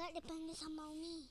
Kak, depende sama Umi.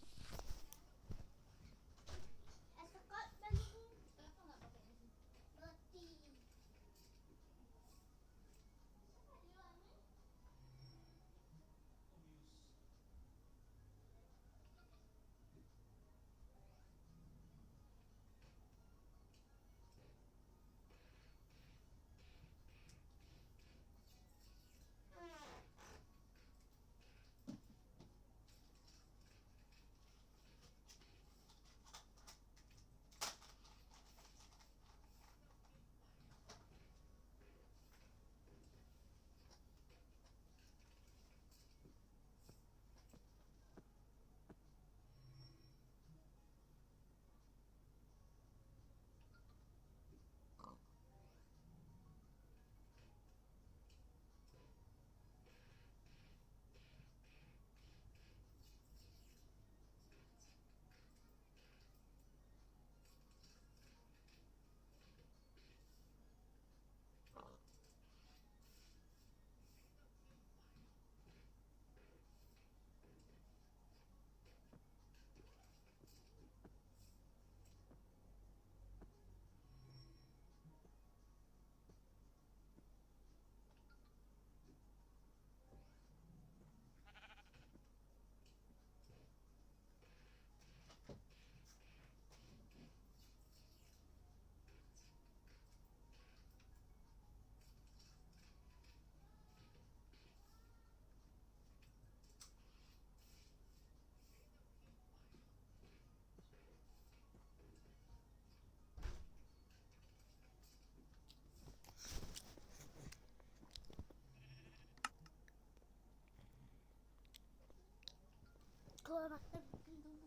Keluar makan dulu.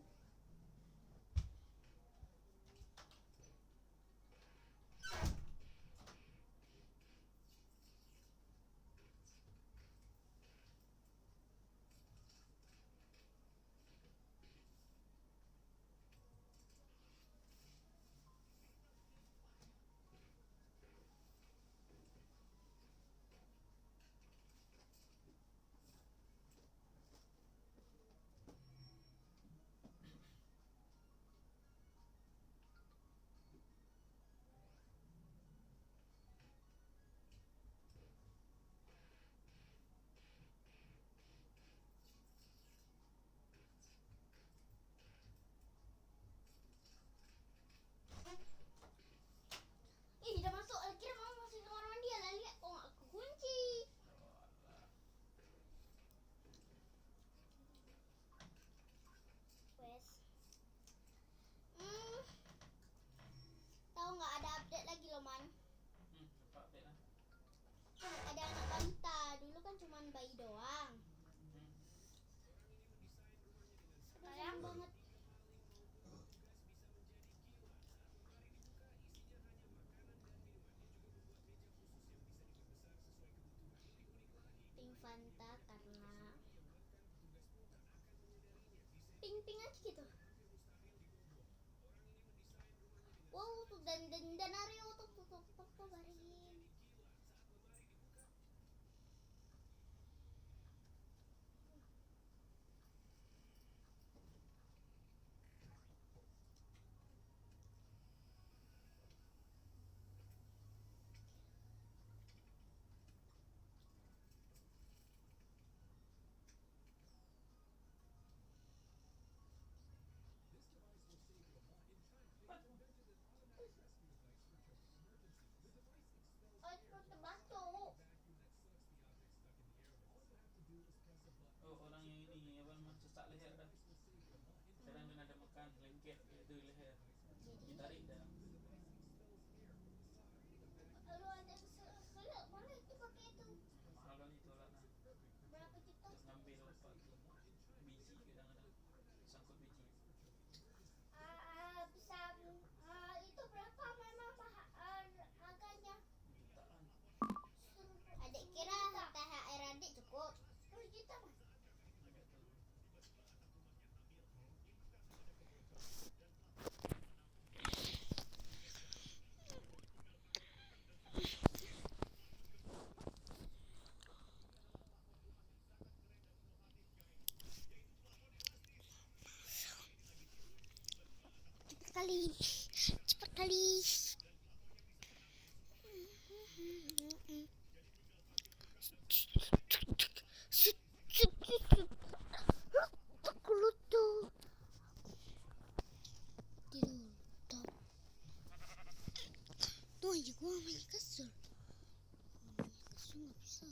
Ih, udah masuk. Kira mau masuk ke kamar mandi. Lah lihat kok nggak kekunci. Wes. Tahu nggak ada update lagi loh, Man? Apa update lah? Ada anak balita. Dulu kan cuma bayi doang. Sayang banget. Pink Fanta karena pink aja gitu. Wow, tuh dan Aryo tuh barin. Oh, orang yang ini apa namanya sesak leher dah. Sekarang dia ada makan lengket itu leher. Ditarik dah. Kalau ada keselak boleh tuh pakai itu. Mahal kali itu lah. Berapa juta? Terus ngambil biji kadang-kadang sangkut biji. Bisa itu berapa memang harganya? Jutaan. Adik kira THR adik cukup 10 juta Mas. kali. Cepat kali. Kelutuk. Tidur. Tuh aja gua main kesel. Kesel nggak bisa.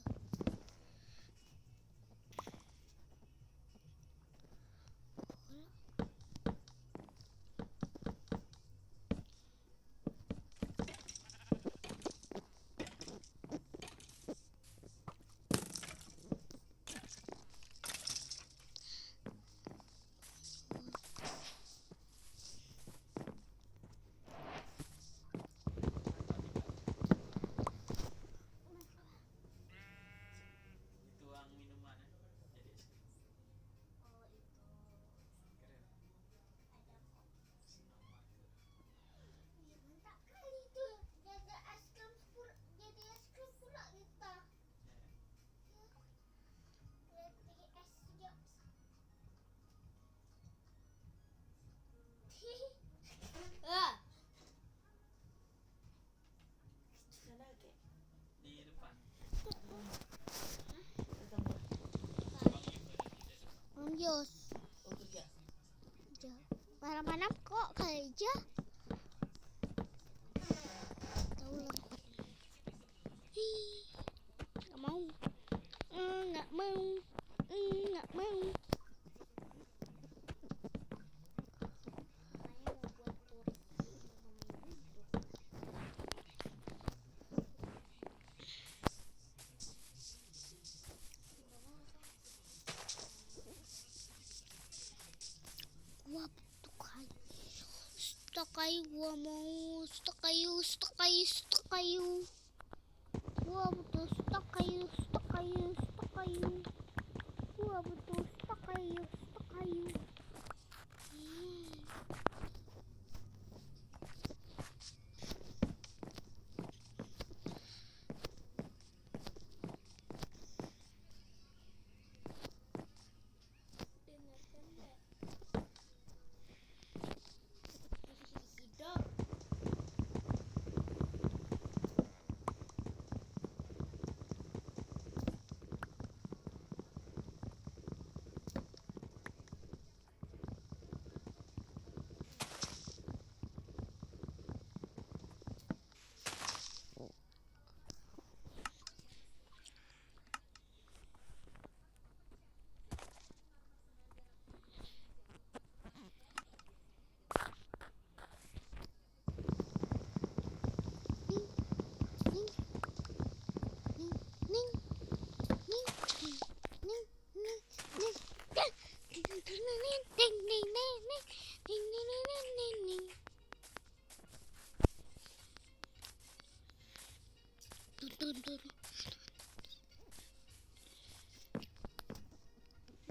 Dituang minuman ya. Jadi es krim. Oh itu. Keren. Ada kok. Senang market. Iya mantap kali tuh. Jadi es krim pula kita. Ya. Jadi es juga. Ah. Di depan. Jos. Mana-mana kok kerja. Tahu lah. Nggak mau. Nggak mau. Nggak mau. Gua butuh kayu. Stok kayu gua mau. Stok kayu. Gua butuh stok kayu. Gua butuh stok kayu.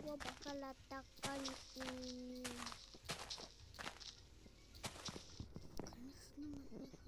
Gua bakal letakkan ini. Karena senang harus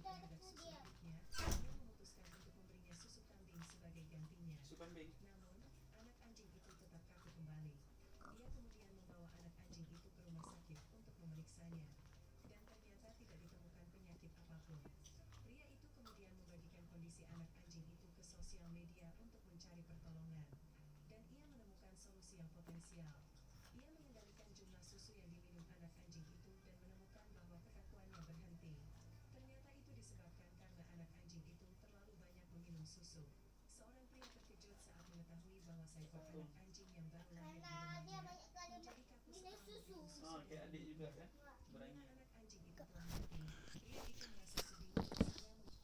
terhadap terhadap susu dia. miliknya, ia memutuskan untuk memberinya susu kambing sebagai gantinya. Susu kambing. Namun, anak anjing itu tetap kaku kembali. Ia kemudian membawa anak anjing itu ke rumah sakit untuk memeriksanya, dan ternyata tidak ditemukan penyakit apapun. Pria itu kemudian membagikan kondisi anak anjing itu ke sosial media untuk mencari pertolongan, dan ia menemukan solusi yang potensial. Ia mengendalikan jumlah susu yang diminum anak anjing itu dan menemukan bahwa kekakuannya berhenti. Ternyata itu disebabkan karena anak anjing itu terlalu banyak meminum susu. Seorang pria terkejut saat mengetahui bahwa seekor anak anjing yang baru lahir di Karena dia rumahnya banyak kali menjadi kaku minum setelah susu. meminum susu Oh, dari kayak adik ibunya. juga kan? Wah. Mendengar Berani. anak anjing itu telah mati, pria itu merasa sedih dan segera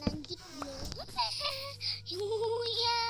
Lanjut dulu. Ya.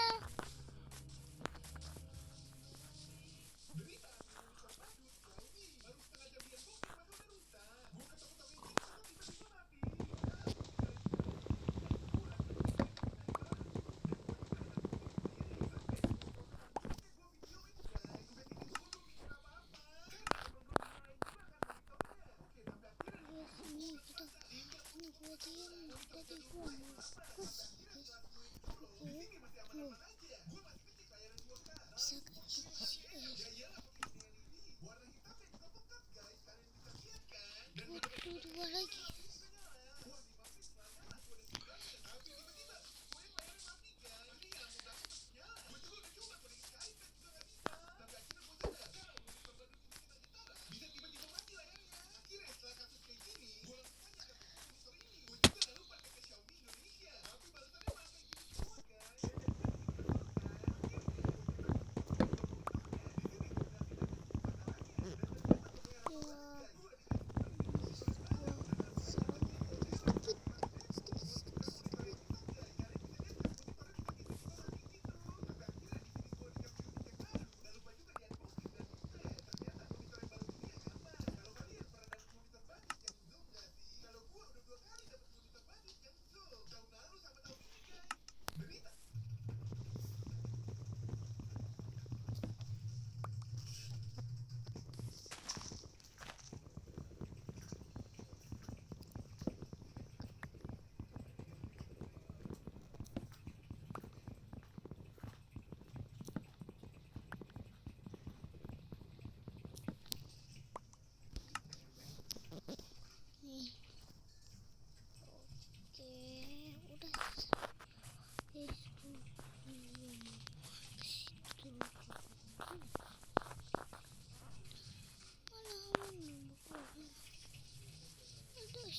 Dua lagi.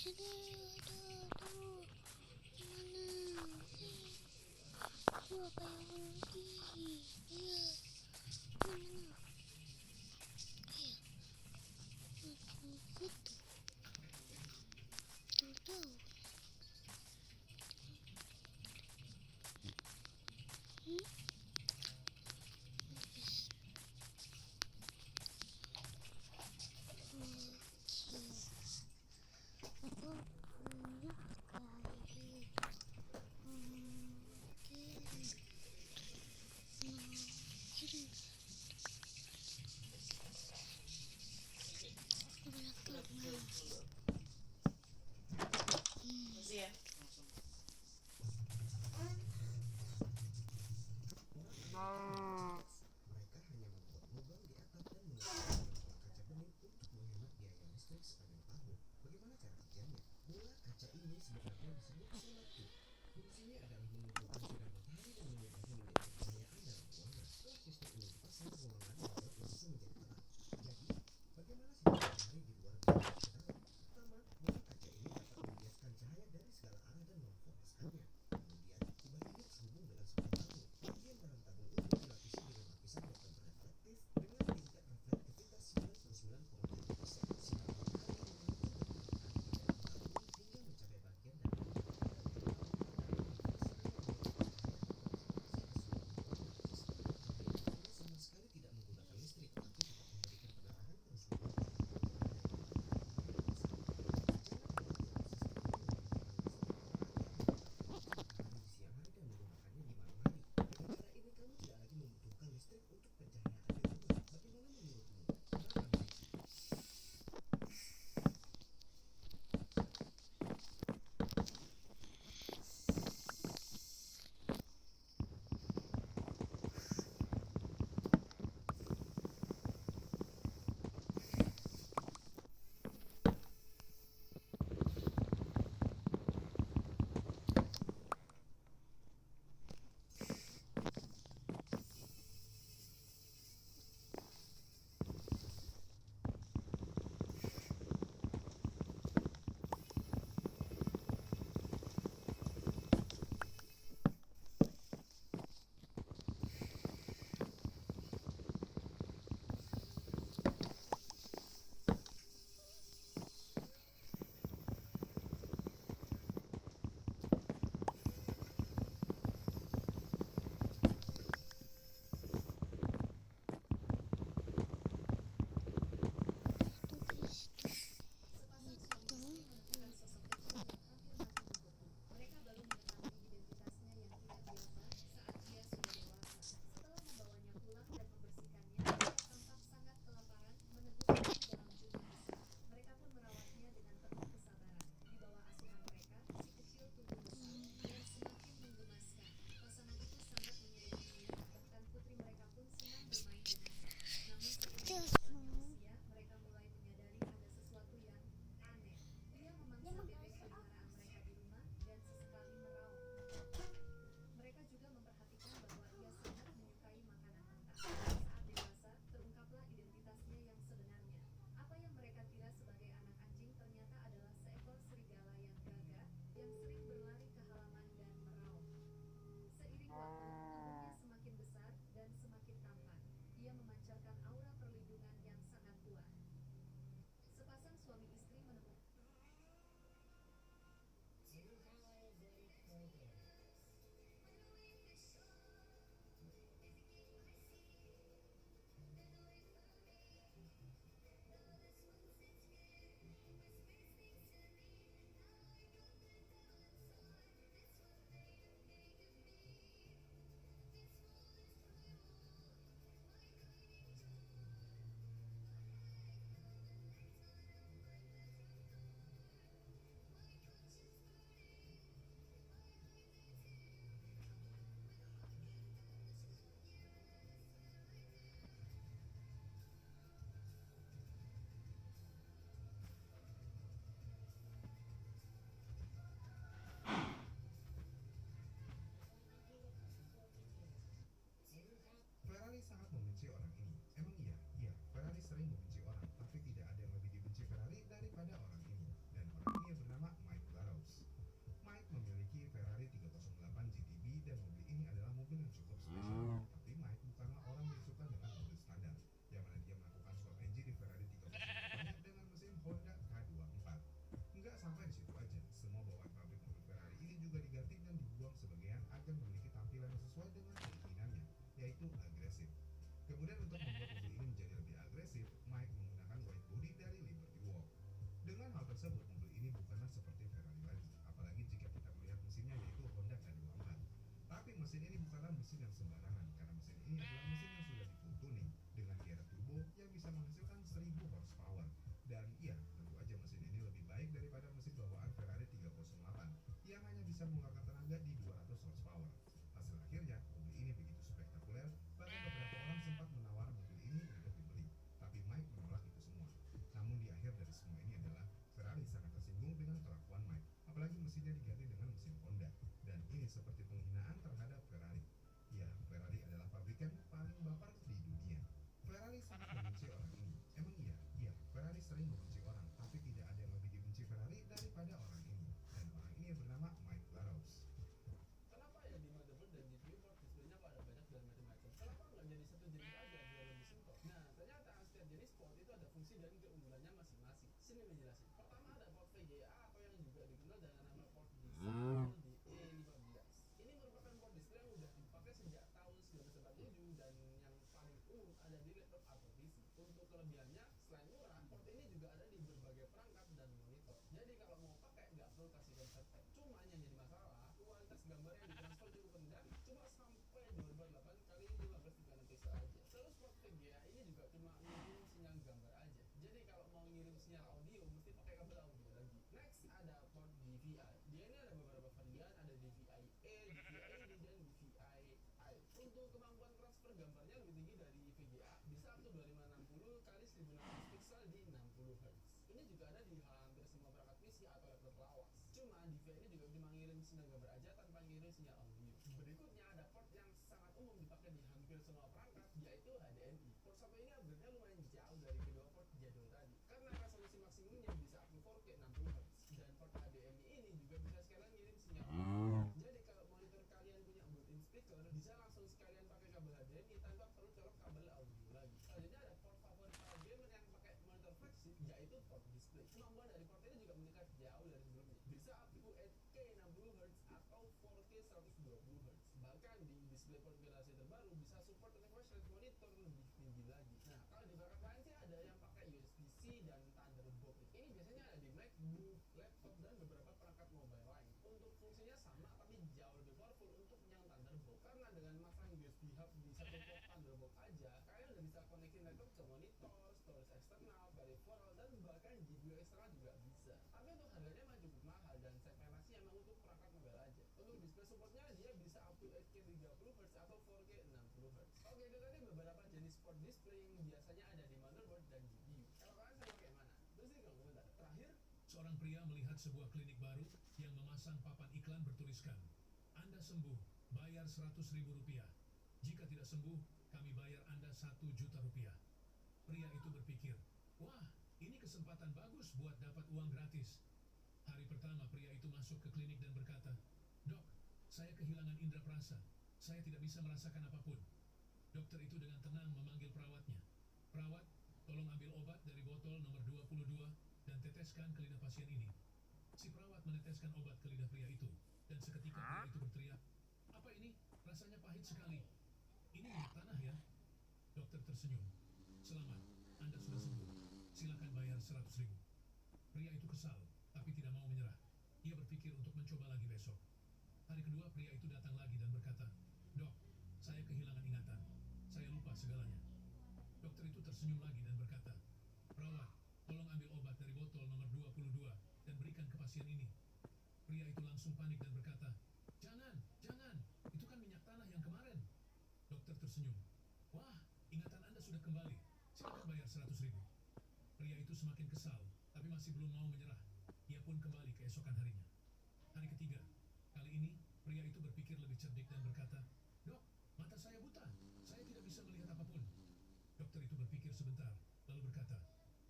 sini ada mana sih? Apa yang lagi? Iya, mana? Iya, macam itu. Tahu. Hmm? Masih ya? Mereka hanya membuat lubang di atap dan menggunakan kaca bening untuk menghemat biaya listrik sepanjang tahun. Bagaimana cara kerjanya? Bola kaca ini sebenarnya disebut solar tube. Fungsinya adalah mengumpulkan sinar matahari dan mengubahnya menjadi cahaya dalam ruangan. Setelah sistem ini dipasang, ruangan membuat langsung menjadi terang. Jadi, bagaimana sinar matahari di luar biasa terang? tersebut, mobil ini bukanlah seperti Ferrari lagi, apalagi jika kita melihat mesinnya yaitu Honda K24. Tapi mesin ini bukanlah mesin yang sembarangan, karena mesin ini adalah mesin yang sudah di full tuning dengan gear turbo yang bisa menghasilkan 1000 horsepower. Dan iya, tentu aja mesin ini lebih baik daripada mesin bawaan Ferrari 308 yang hanya bisa mengeluarkan tenaga di 200 horsepower. Hasil akhirnya, mobil ini begitu spektakuler, bahkan beberapa orang sempat menawar mobil ini untuk dibeli. Tapi Mike menolak itu semua. Namun di akhir dari semua ini adalah Ferrari sangat tersinggung dengan kelakuan Mike, apalagi mesinnya diganti dengan mesin Honda. Dan ini seperti penghinaan terhadap Ferrari. Ya, Ferrari adalah pabrikan paling baper di dunia. Ferrari sangat membenci orang ini. Emang iya, Ferrari sering membenci orang, tapi tidak ada yang lebih dibenci Ferrari daripada orang ini. Dan orang ini bernama Mike Laros. Kenapa ya di motherboard dan GPU port displaynya kok ada banyak dan macam-macam? Kenapa nggak jadi satu jenis aja biar lebih simpel? Nah, ternyata setiap jenis port itu ada fungsi dan keunggulannya masing-masing. Sini menjelasin. Pertama ada port VGA atau yang juga dikenal dengan nama port display DE15. Ini merupakan port display yang udah dipakai sejak tahun 1997 dan yang paling umum ada di laptop atau PC. Untuk kelebihannya, selain murah, port ini juga ada di berbagai perangkat dan monitor. Jadi kalau mau pakai nggak perlu kasih converter. Cuma yang jadi masalah, kualitas gambar yang ditransfer cukup rendah, cuma sampai 2008 kali 1536 pixel aja. Terus port VGA ini juga cuma ngirim sinyal gambar aja. Jadi kalau mau ngirim sinyal audio mesti pakai kabel audio lagi. Next ada port DVI. Dia ini ada beberapa varian, ada DVI-A, DVI-D dan DVI-I. Untuk kemampuan transfer gambarnya lebih tinggi dari VGA, bisa up to 2560 kali 1600 pixel di 60 Hz. Ini juga ada di hampir semua perangkat PC atau laptop lawas. Cuma DVI ini juga cuma ngirim sinyal gambar aja tanpa ngirim sinyal audio. Berikutnya ada port yang sangat umum dipakai di hampir semua perangkat, yaitu HDMI. Port satu ini upgrade-nya lumayan jauh dari kedua port jadul tadi, karena resolusi maksimumnya bisa up to 4K 60 Hz. Dan port HDMI ini juga bisa sekalian ngirim sinyal audio. Jadi kalau monitor kalian punya built-in speaker, bisa langsung sekalian pakai kabel HDMI tanpa perlu colok kabel audio lagi. Selanjutnya ada port favorit para gamer yang pakai monitor flagship, yaitu port display. Kemampuan dari port ini juga meningkat jauh dari sebelumnya. Bisa up to 8K 60 Hz atau 4K 120 Hz. Bahkan di display port generasi terbaru bisa support refresh rate monitor lebih tinggi lagi. Nah, kalau di perangkat lain sih ada yang pakai USB-C dan Thunderbolt. Ini biasanya ada di MacBook, laptop, dan beberapa perangkat mobile lain. Untuk fungsinya sama tapi jauh lebih powerful untuk yang Thunderbolt. Karena dengan masang USB hub di satu port Thunderbolt aja, kalian udah bisa konekin laptop ke monitor, storage eksternal, peripheral, dan bahkan GPU eksternal juga bisa. Tapi untuk harganya emang cukup mahal dan segmentasi emang untuk perangkat mobile aja. Untuk display supportnya dia bisa up to 8K 30 Hz atau 4K 60 Hz. Oke, itu tadi beberapa jenis port display yang biasanya ada di motherboard dan GPU. Kalau kalian sama kayak mana? Terus sih kalau komentar. Terakhir, Seorang pria melihat sebuah klinik baru yang memasang papan iklan bertuliskan, Anda sembuh, bayar 100.000 rupiah. Jika tidak sembuh, kami bayar Anda 1 juta rupiah. Pria itu berpikir, wah, ini kesempatan bagus buat dapat uang gratis. Hari pertama pria itu masuk ke klinik dan berkata, Dok, saya kehilangan indera perasa. Saya tidak bisa merasakan apapun. Dokter itu dengan tenang memanggil perawatnya. Perawat, tolong ambil obat dari botol nomor 22 dan teteskan ke lidah pasien ini. Si perawat meneteskan obat ke lidah pria itu, dan seketika pria itu berteriak, apa ini? Rasanya pahit sekali. Ini minyak tanah ya? Dokter tersenyum. Selamat, Anda sudah sembuh. Silakan bayar 100.000. Pria itu kesal, tapi tidak mau menyerah. Ia berpikir untuk mencoba lagi besok. Hari kedua pria itu datang lagi dan berkata, Dok, saya kehilangan ingatan. Saya lupa segalanya. Dokter itu tersenyum lagi dan berkata, perawat, tolong ambil obat dari botol nomor 22 dan berikan ke pasien ini. Pria itu langsung panik dan berkata, jangan, itu kan minyak tanah yang kemarin. Dokter tersenyum. Wah, ingatan Anda sudah kembali. Silakan bayar 100.000. Pria itu semakin kesal, tapi masih belum mau menyerah. Ia pun kembali keesokan harinya. Hari ketiga, kali ini pria itu berpikir lebih cerdik dan berkata, Dok, mata saya buta. Saya tidak bisa melihat apapun. Dokter itu berpikir sebentar, lalu berkata,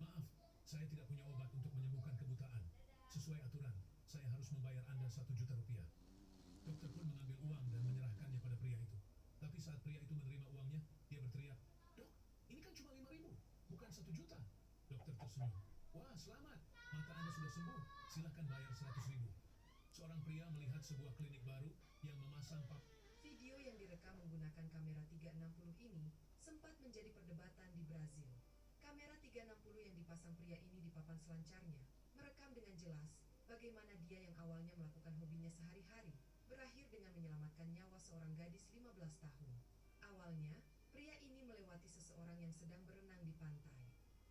maaf, saya tidak punya obat untuk menyembuhkan kebutaan. Sesuai aturan, saya harus membayar Anda 1 juta rupiah. Dokter pun mengambil uang dan menyerahkannya pada pria itu. Tapi saat pria itu menerima uangnya, dia berteriak, Dok, ini kan cuma 5.000, bukan 1 juta. Dokter tersenyum. Wah, selamat, mata Anda sudah sembuh. Silakan bayar 100.000. Seorang pria melihat sebuah klinik baru yang memasang Video yang direkam menggunakan kamera 360 ini sempat menjadi perdebatan di Brazil. Kamera 360 yang dipasang pria ini di papan selancarnya merekam dengan jelas bagaimana dia yang awalnya melakukan hobinya sehari-hari berakhir dengan menyelamatkan nyawa seorang gadis 15 tahun. Awalnya, pria ini melewati seseorang yang sedang berenang di pantai.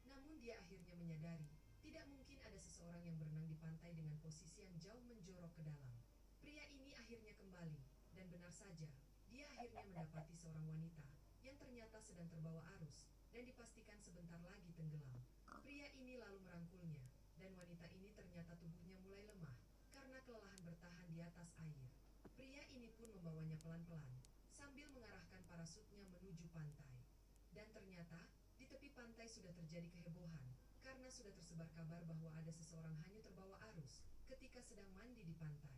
Namun dia akhirnya menyadari, tidak mungkin ada seseorang yang berenang di pantai dengan posisi yang jauh menjorok ke dalam. Pria ini akhirnya kembali, dan benar saja, dia akhirnya mendapati seorang wanita yang ternyata sedang terbawa arus dan dipastikan sebentar lagi tenggelam. Pria ini lalu merangkulnya, dan wanita ini ternyata tubuhnya mulai lemah karena kelelahan bertahan di atas air. Pria ini pun membawanya pelan-pelan sambil mengarahkan parasutnya menuju pantai. Dan ternyata di tepi pantai sudah terjadi kehebohan karena sudah tersebar kabar bahwa ada seseorang hanyut terbawa arus ketika sedang mandi di pantai.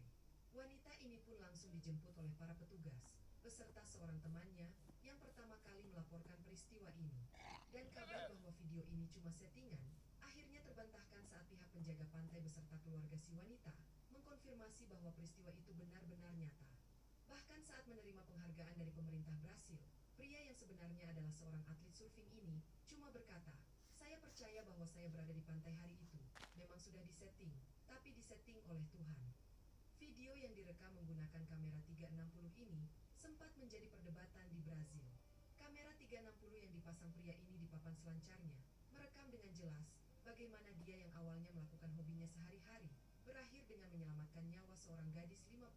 Wanita ini pun langsung dijemput oleh para petugas beserta seorang temannya yang pertama kali melaporkan peristiwa ini. Dan kabar bahwa video ini cuma settingan akhirnya terbantahkan saat pihak penjaga pantai beserta keluarga si wanita mengkonfirmasi bahwa peristiwa itu benar-benar nyata. Bahkan saat menerima penghargaan dari pemerintah Brasil, pria yang sebenarnya adalah seorang atlet surfing ini cuma berkata, "Saya percaya bahwa saya berada di pantai hari itu memang sudah disetting, tapi disetting oleh Tuhan." Video yang direkam menggunakan kamera 360 ini sempat menjadi perdebatan di Brazil. Kamera 360 yang dipasang pria ini di papan selancarnya merekam dengan jelas bagaimana dia yang awalnya melakukan hobinya sehari-hari berakhir dengan menyelamatkan nyawa seorang gadis 5.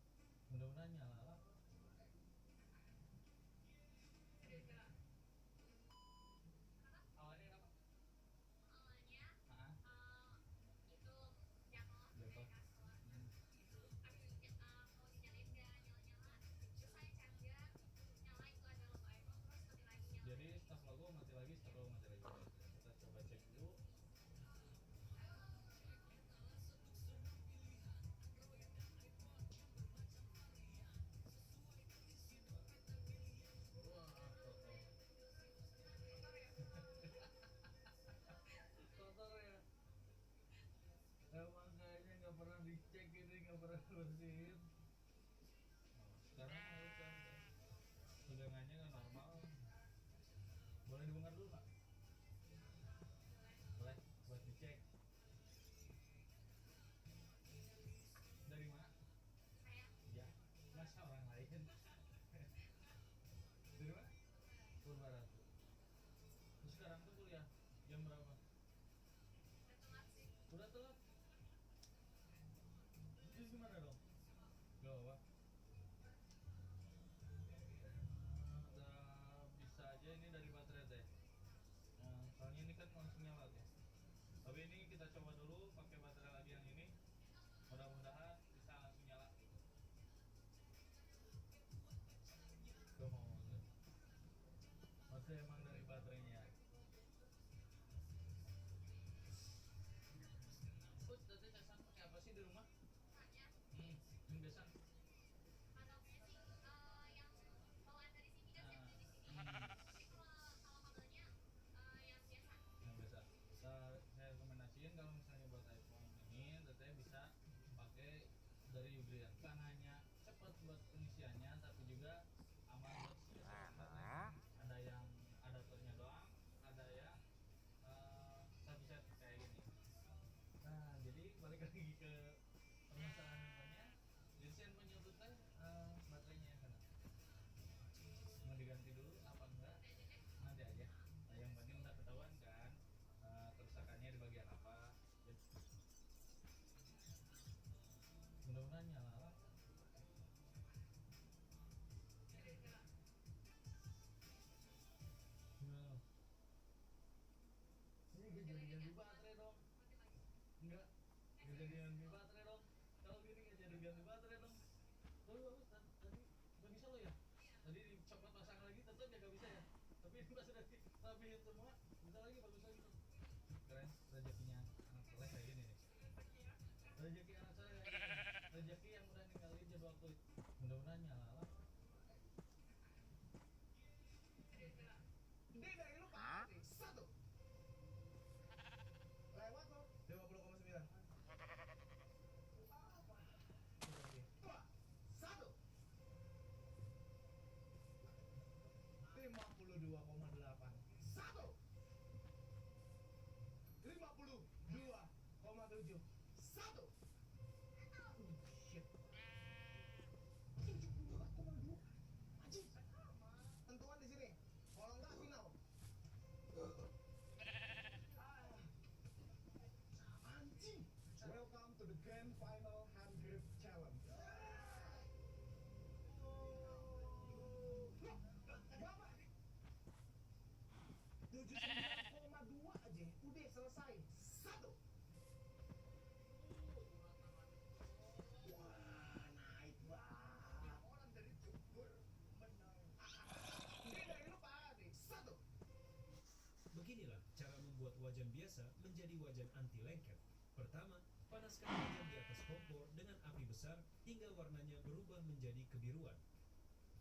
Mudah-mudahan nyala lah. Awalnya kenapa? Awalnya Ah, itu jatuh dari jatuh. kasur. Habis itu mau dinyalain gak nyala-nyala. Terus saya charger, nyala itu ada logo iPhone, terus mati lagi nyala. Jadi staf logo mati lagi, staf logo mati lagi. Kita coba cek dulu. Wah, kotor. Kotor ya. Emang kayaknya nggak pernah dicek ini, nggak pernah bersihin. Sekarang udah. Pegangannya nggak normal. Boleh dibongkar dulu Pak? Boleh, buat dicek. Dari mana? Saya Ya, masa orang lain. Dari mana? Purbaratu. Terus sekarang tuh kuliah jam berapa? udah telat sih. Udah telat. Terus gimana dong? Gak apa. Bisa aja ini dari baterai teh. Soalnya ini kan langsung nyala tuh. Tapi ini kita coba dulu pakai baterai lagi yang ini. Mudah-mudahan bisa langsung nyala. Gak mau banget. Masih emang dari baterainya. Terus tadi Tesan pakai apa sih di rumah? Makanya Yang Tesan. panelnya sih yang bawaan dari sini kan saya beli di sini. Hmm. Tapi kalau kabelnya yang biasa. Yang biasa. Saya rekomendasiin kalau misalnya buat iPhone ini, teteh bisa pakai dari Ubrian. Bukan hanya cepat buat pengisiannya, tapi juga aman buat siapapun. Ada yang adaptornya doang, ada yang satu set kayak gini. Nah, jadi balik lagi ke permasalahan handphonenya. Jadi si handphonenya itu teh baterainya yang kena. Mau diganti dulu apa enggak? Nanti aja. Nah, yang penting udah ketahuan kan kerusakannya di bagian apa. Mudah-mudahan nyala lah. Nah. Ini gak jadi ganti baterai dong. Enggak. Gak jadi ganti baterai dong. Kalau gini gak jadi ganti baterai dong. Tapi bagus tadi gak bisa lo ya. Tadi dicopot pasang lagi tetap ya gak bisa ya. Tapi ini pas udah dirapihin semua bisa lagi bagus lagi. Keren rezekinya anak soleh kayak gini nih. Rezeki anak soleh kayak gini. Rezeki yang udah ninggalin jadwal kulit. Mudah-mudahan nyala lah. Tidak lupa. Satu. Lewat loh. 50,9. Dua. Satu. 52,8. Satu. 52,7. 1. Shit. 72,2. Anjing. Tentuan di sini. Kalau enggak final. Anjing. Welcome to the grand final hand grip challenge. Bapak. 79,2 aja. Udah selesai. 1. Wah, naik banget. Orang dari Jember menang. Ini dari lu Pak Ade. 1. Beginilah cara membuat wajan biasa menjadi wajan anti lengket. Pertama, panaskan wajan di atas kompor dengan api besar hingga warnanya berubah menjadi kebiruan.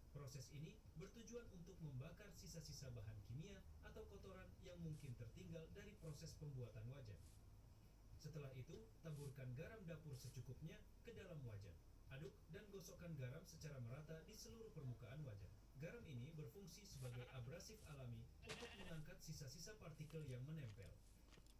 Proses ini bertujuan untuk membakar sisa-sisa bahan kimia atau kotoran yang mungkin tertinggal dari proses pembuatan wajan. Setelah itu, taburkan garam dapur secukupnya ke dalam wajan. Aduk dan gosokkan garam secara merata di seluruh permukaan wajan. Garam ini berfungsi sebagai abrasif alami untuk mengangkat sisa-sisa partikel yang menempel.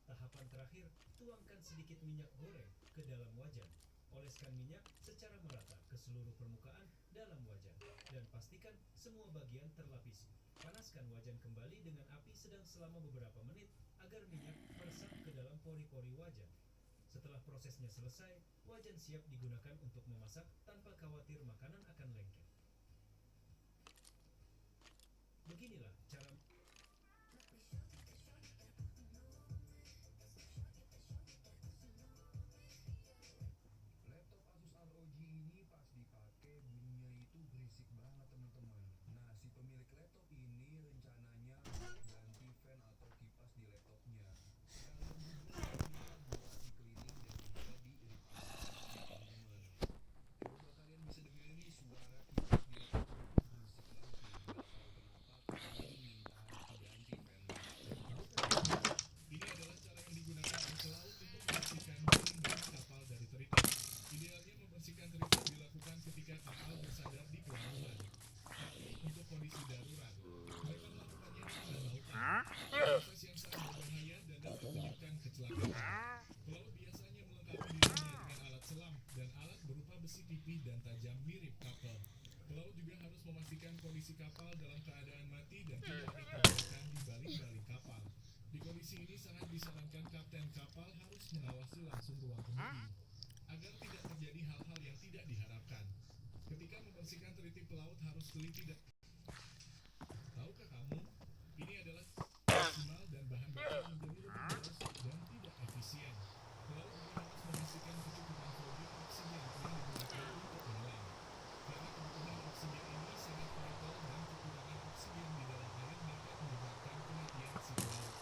Tahapan terakhir, tuangkan sedikit minyak goreng ke dalam wajan. Oleskan minyak secara merata ke seluruh permukaan dalam wajan dan pastikan semua bagian terlapisi. Panaskan wajan kembali dengan api sedang selama beberapa menit agar minyak meresap ke dalam pori-pori wajan. Setelah prosesnya selesai, wajan siap digunakan untuk memasak tanpa khawatir makanan akan lengket. Beginilah cara Laptop Asus ROG ini pas dipakai bunyinya itu berisik banget teman-teman. Nah, si pemilik laptop ini rencananya buat ganti fan atau kipas di laptopnya. Sekalian juga dia buat di cleaning dan juga di repair teman-teman. Coba kalian bisa dengerin nih suara kipas di laptop itu berisik banget nih. Gak tahu kenapa kalian minta diganti fan. Ini adalah cara yang digunakan oleh pelaut untuk membersihkan dinding dan kapal dari terikat. Idealnya membersihkan terikat dilakukan ketika kapal bersandar di pelabuhan. Tapi untuk kondisi darurat, mereka melakukannya di tengah lautan. Proses yang sangat berbahaya dan dapat menyebabkan kecelakaan. Pelaut biasanya melengkapi dirinya dengan alat selam dan alat berupa besi pipih dan tajam mirip kapal. Pelaut juga harus memastikan kondisi kapal dalam keadaan mati dan tidak ada pergerakan di baling-baling kapal. Di kondisi ini sangat disarankan kapten kapal harus mengawasi langsung ruang kemudi agar tidak terjadi hal-hal yang tidak diharapkan. Ketika membersihkan teriti pelaut harus teliti dan tahukah kamu, ini adalah maksimal dan bahan bakar menjadi lebih boros dan tidak efisien. Pelaut juga harus memastikan kecukupan volume oksigen yang digunakan untuk menyelam. Karena kebutuhan oksigen ini sangat vital dan kekurangan oksigen di dalam air dapat menyebabkan kematian si pelaut.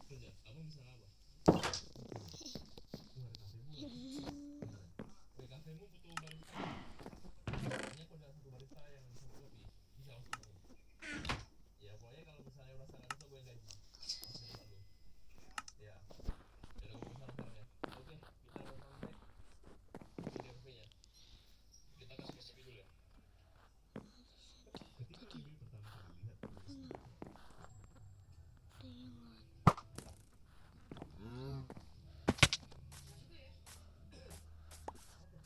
Kerja, abang bisa apa? Di kafemu butuh barista. Hanya kalau ada satu barista yang bisa buat kopi, bisa langsung bangun. Ya pokoknya kalau misalnya udah sangat bisa gue yang gaji. Langsung tempat lu. Ya. Ya udah gue pesan sekarang ya. Oke, kita udah sampai di kafenya. Kita kasih kopi dulu ya. Ketika Gabriel pertama kali melihat kondisi Ketika Gabriel pertama kali melihat kondisi smartphone,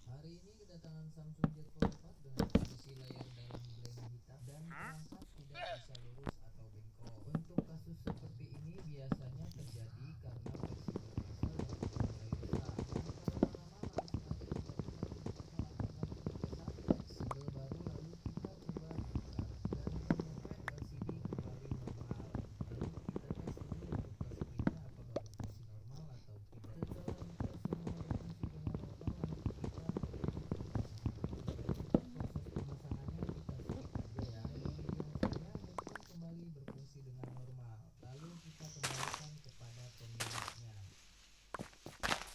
Hari ini kedatangan Samsung Jet Fold 4 dengan kondisi layar dalam blank hitam dan perangkat tidak bisa lurus atau bengkok. Untuk kasus seperti ini biasanya terjadi karena versi processor yang sudah mulai rusak. Jika lama-lama masih ada indikasi permasalahan pada segel baru, lalu kita coba buka dan menyopet LCD kembali normal. Lalu kita tes dulu untuk touchscreen-nya apa baru fungsi normal atau tidak. Setelah dites semua berfungsi dengan normal, lanjut kita ke proses pemasangannya kita skip aja ya. Dari video hasilnya handphone kembali berfungsi dengan normal. Lalu kita kembalikan kepada pemiliknya.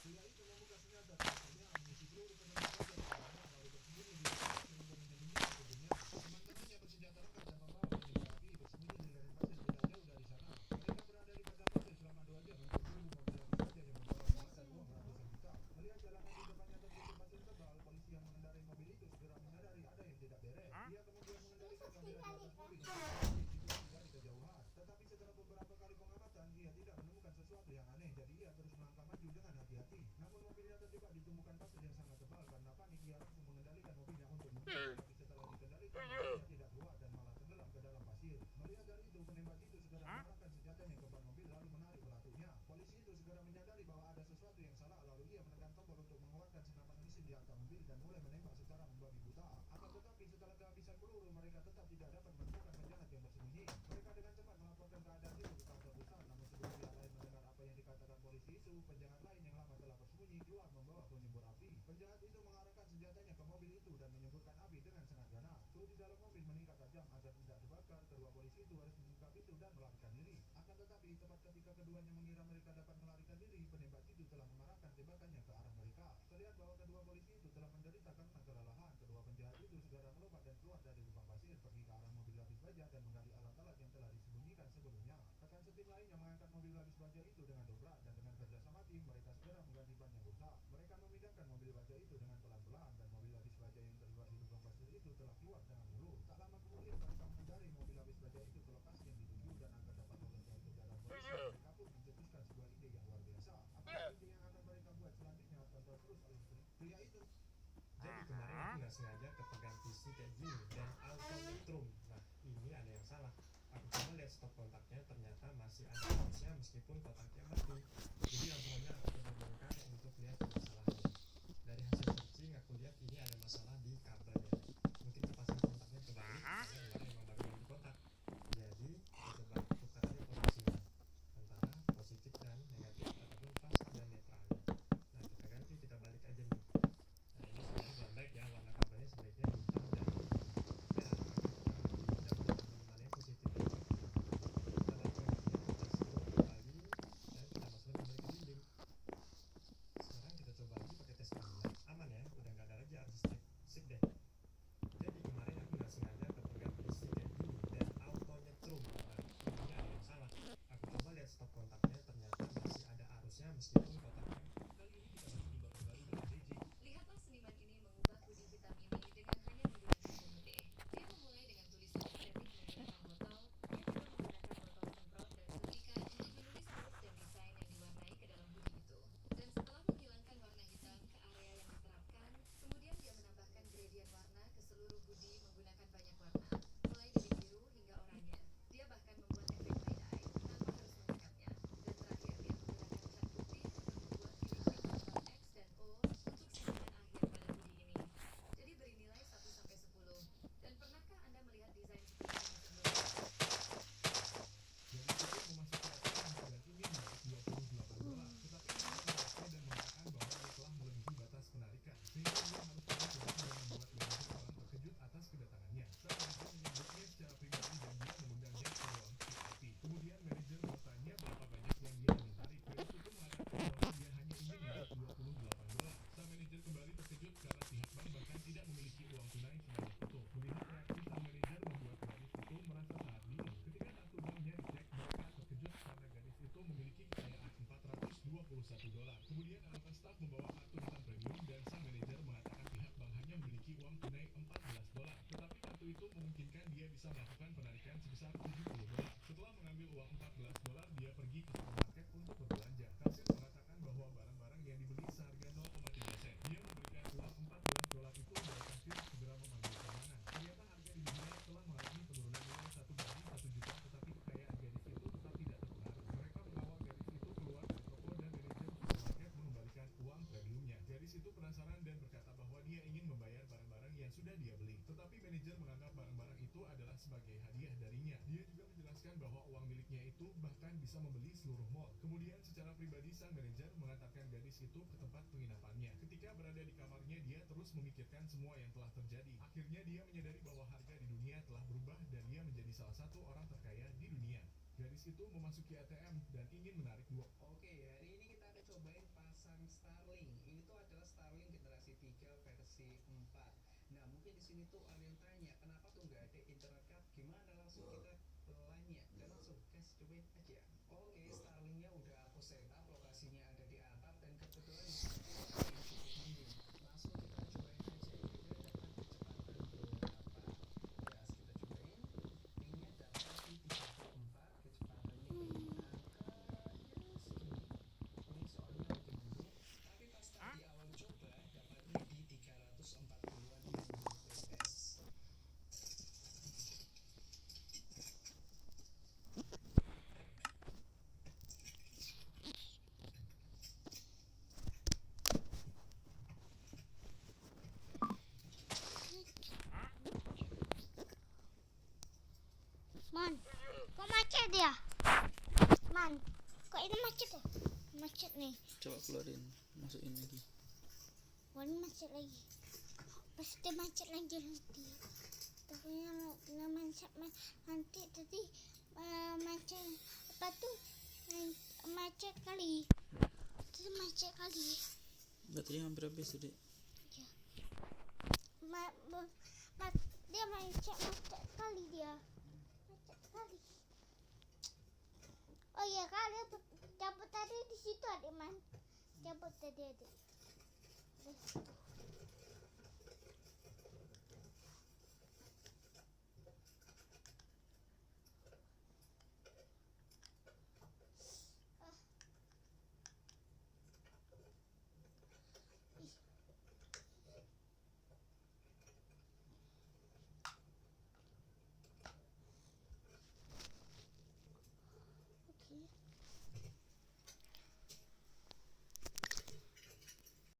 pria itu membuka senjata teleponnya mengisi peluru ke dalam bagian kepalanya lalu bersembunyi di dekat sehingga menyembunyikan tubuhnya. Teman-temannya bersenjata lengkap dan membawa penyembur api bersembunyi di lereng pasir tidak jauh dari sana. Mereka berada di padang pasir selama 2 jam untuk menunggu mobil lapis baja yang membawa muatan uang ratusan juta. Melihat jalanan di depannya tertutup pasir tebal, polisi yang mengendarai mobil itu segera menyadari ada yang tidak beres. Dia kemudian mengendalikan mobil di atas mobil dan mengikuti dari kejauhan. Tetapi setelah beberapa kali pengamatan, dia tidak menemukan sesuatu yang aneh. Jadi ia terus melangkah maju dengan hati-hati. Namun mobilnya terjebak di tumpukan pasir yang sangat tebal. Karena panik, ia langsung mengendalikan mobilnya untuk mundur. Tapi setelah dikendalikan, mobilnya tidak keluar dan malah tenggelam ke dalam pasir. Melihat dari itu, penembak itu segera mengarahkan senjatanya ke ban mobil lalu menarik pelatutnya. Polisi itu segera menyadari bahwa ada sesuatu yang salah. Lalu ia menekan tombol untuk mengeluarkan senapan mesin di atap mobil dan mulai menembak secara membabi buta. Akan tetapi setelah kehabisan peluru, mereka tetap tidak dapat menemukan penjahat yang bersembunyi. Mereka dengan cepat melaporkan keadaan itu ke kantor pusat. Namun sebelum pihak lain mendengar apa yang dikatakan polisi itu, penjahat lain yang lama telah bersembunyi keluar membawa penyembur api. Penjahat itu mengarahkan senjatanya ke mobil itu dan menyemburkan api dengan sangat ganas. Suhu di dalam mobil meningkat tajam agar tidak terbakar. Kedua polisi itu harus membuka pintu dan melarikan diri. Akan tetapi tepat ketika keduanya mengira mereka dapat melarikan diri, penembak itu telah mengarahkan tembakannya ke arah mereka. Terlihat bahwa kedua polisi itu telah menderita karena kelelahan. Kedua penjahat itu segera melompat dan keluar dari lubang pasir, pergi ke arah mobil lapis baja dan menggali alat-alat yang telah disembunyikan sebelumnya. Rekan setim lainnya mengangkat mobil lapis baja itu dengan dobrak dan dengan kerjasama tim mereka segera mengganti ban yang rusak. Mereka memindahkan mobil baja itu dengan pelan-pelan dan mobil lapis baja yang terjebak di lubang pasir itu telah keluar dengan mulus. Tak lama kemudian mereka mengendarai mobil lapis baja itu ke lokasi yang dituju dan agar dapat mengejar kejaran polisi, mereka pun mencetuskan sebuah ide yang luar biasa. Apa ide yang akan mereka buat selanjutnya? Tonton terus oleh pria itu. Jadi kemarin aku nggak sengaja kepegang PC kayak gini dan auto nyetrum. Nah ini ada yang salah. Aku coba lihat stop kontaknya, ternyata masih ada bounce-nya meskipun kontaknya mati. Jadi langsung aja aku coba bongkar untuk lihat masalahnya. Dari hasil searching aku lihat ini ada masalah di kabelnya. Mungkin kepasang kontaknya kebalik karena kemarin memang baru ganti kontak. Jadi kita coba tukar aja posisinya antara positif dan negatif ataupun pas dan netralnya. Nah kita ganti, kita balik aja nih. Nah ini sebenarnya belum baik ya, warna kabelnya sebaiknya hitam dan merah. Kita buat mana yang positif ini. Kita balik lagi, kita slow kembali dan kita masukkan kembali ke dinding. Sekarang kita coba lagi pakai tes kamera. Aman ya, udah nggak ada lagi arus strip. Sip deh. melakukan penarikan sebesar $70. Setelah mengambil uang $14, dia pergi ke supermarket untuk berbelanja. Kasir mengatakan bahwa barang-barang yang dibeli seharga 0,3 sen. Dia memberikan uang $14 itu dan kasir segera memanggil keamanan. Ternyata harga di dunia telah mengalami penurunan nilai 1 banding 1 juta, tetapi kekayaan gadis itu tetap tidak terpengaruh. Mereka mengawal gadis itu keluar dari toko dan manajer supermarket mengembalikan uang premiumnya. Gadis itu penasaran dan berkata bahwa dia ingin membayar barang-barang yang sudah dia beli. Tetapi manajer menganggap barang-barang itu adalah sebagai hadiah darinya. Dia juga menjelaskan bahwa uang miliknya itu bahkan bisa membeli seluruh mall. Kemudian secara pribadi sang manajer mengantarkan gadis itu ke tempat penginapannya. Ketika berada di kamarnya, dia terus memikirkan semua yang telah terjadi. Akhirnya dia menyadari bahwa harga di dunia telah berubah dan dia menjadi salah satu orang terkaya di dunia. Gadis itu memasuki ATM dan ingin menarik dua. Oke, hari ini kita akan cobain pasang Starlink. Ini tuh adalah Starlink generasi 3 versi 4. Nah, mungkin di sini tuh ada yang tanya, kenapa tuh nggak ada internet card? Gimana? Langsung kita belanja. Dan langsung guys, cobain aja. Oke, Starlinknya udah aku setup, lokasinya ada di atap dan kebetulan di sini tuh ada yang cukup minim. Langsung kita cobain aja. Kira-kira dapat kecepatan berapa? Gas kita cobain. Linknya dapat di 34, kecepatannya di angka ya segini. Ini soalnya lagi buruk, tapi pas tadi awal coba dapatnya di 340-an Mbps. Man, kok macet dia? Man, kok ini macet ya? Macet nih. Coba keluarin, masukin lagi. Ini macet lagi. Pasti macet lagi nanti. Takutnya nanti tadi macet apa tuh? Macet kali. Itu macet kali. Baterainya hampir habis tuh, Dek. Ya. Dia macet kali dia. Macet kali. Oh iya kali cabut tadi di situ adik man. Cabut tadi adik.